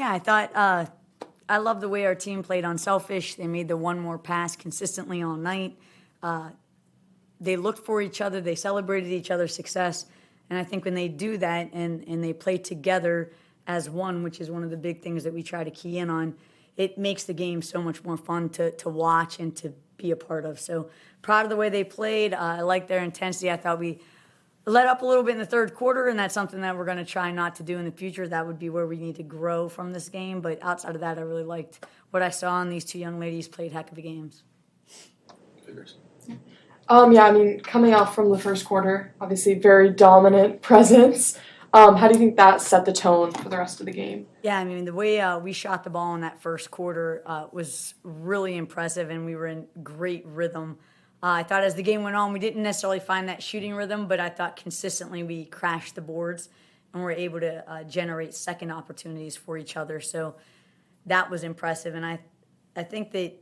Yeah, I thought I love the way our team played unselfish. They made the one more pass consistently all night. They looked for each other. They celebrated each other's success. And I think when they do that and they play together as one, which is one of the big things that we try to key in on, it makes the game so much more fun to watch and to be a part of. So proud of the way they played. I like their intensity. I thought we let up a little bit in the third quarter, and that's something that we're going to try not to do in the future. That would be where we need to grow from this game. But outside of that, I really liked what I saw, and these two young ladies played heck of a games. Yeah, I mean, coming off from the first quarter, obviously very dominant presence. How do you think that set the tone for the rest of the game? Yeah, I mean, the way we shot the ball in that first quarter was really impressive, and we were in great rhythm. I thought as the game went on, we didn't necessarily find that shooting rhythm, but I thought consistently we crashed the boards and were able to generate second opportunities for each other. So that was impressive, and I think that,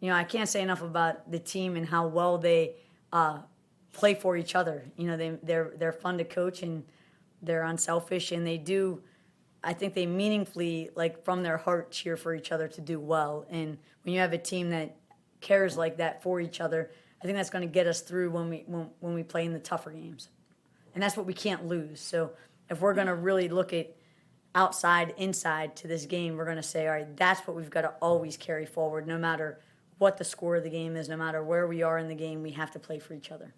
I can't say enough about the team and how well they play for each other. They're fun to coach, and they're unselfish, and they do. I think they meaningfully, like from their heart, cheer for each other to do well. And when you have a team that cares like that for each other, I think that's going to get us through when we play in the tougher games, and that's what we can't lose. So if we're going to really look at outside, inside to this game, we're going to say, all right, that's what we've got to always carry forward, no matter what the score of the game is, no matter where we are in the game, we have to play for each other.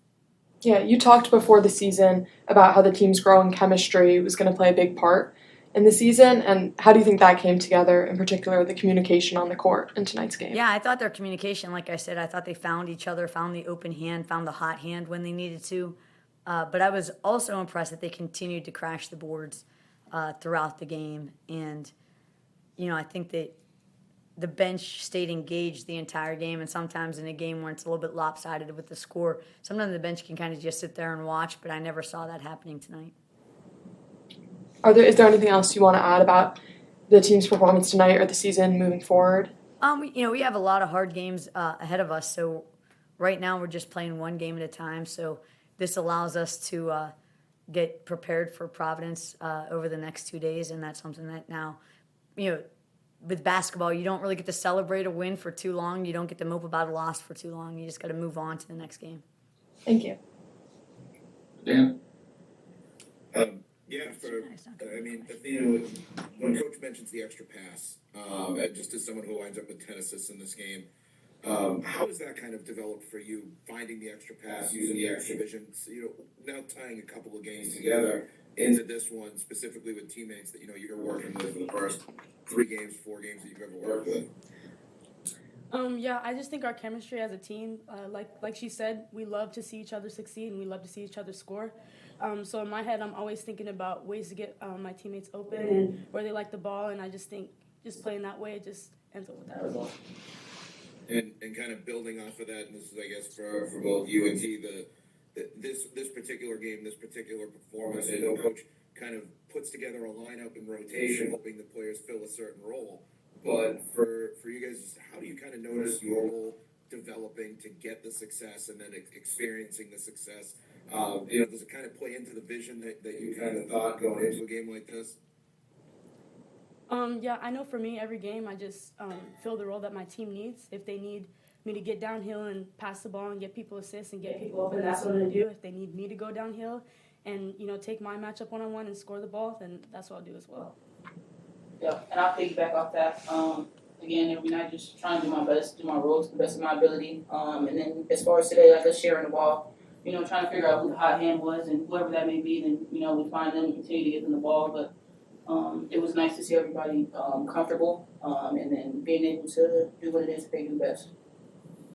Yeah, you talked before the season about how the team's growing chemistry was going to play a big part in the season, and how do you think that came together, in particular the communication on the court in tonight's game? Yeah, I thought their communication, like I said, I thought they found each other, found the open hand, found the hot hand when they needed to. But I was also impressed that they continued to crash the boards throughout the game. And, I think that the bench stayed engaged the entire game, and sometimes in a game where it's a little bit lopsided with the score, sometimes the bench can kind of just sit there and watch, but I never saw that happening tonight. Is there anything else you want to add about the team's performance tonight or the season moving forward? We have a lot of hard games ahead of us, so right now we're just playing one game at a time, so this allows us to get prepared for Providence over the next 2 days, and that's something that now, with basketball, you don't really get to celebrate a win for too long. You don't get to mope about a loss for too long. You just got to move on to the next game. Thank you. Dan? Athena, when Coach mentions the extra pass, just as someone who winds up with 10 assists in this game, how has that kind of developed for you, finding the extra pass, using the extra vision, now tying a couple of games together into this one, specifically with teammates that, you're working with for the first 4 games that you've ever worked with? Yeah, I just think our chemistry as a team, like she said, we love to see each other succeed and we love to see each other score. So in my head, I'm always thinking about ways to get my teammates open and where they like the ball, and I just think just playing that way, it just ends up with that result. And kind of building off of that, and this is, I guess, for both you and T, this particular game, this particular performance, I know Coach kind of puts together a lineup in rotation, hoping the players fill a certain role. But for you guys, how do you kind of notice your role developing to get the success and then experiencing the success? Does it kind of play into the vision that you kind of thought going into a game like this? Yeah, I know for me, every game I just fill the role that my team needs. If they need me to get downhill and pass the ball and get people assists and get people open, that's what I'm going to do. If they need me to go downhill and, take my matchup one-on-one and score the ball, then that's what I'll do as well. Yeah, and I'll piggyback off that. Again, every night just trying to do my best, do my role to the best of my ability. And then as far as today, like us sharing the ball, trying to figure out who the hot hand was and whoever that may be, then, we find them and continue to get them the ball. But it was nice to see everybody comfortable and then being able to do what it is they do best.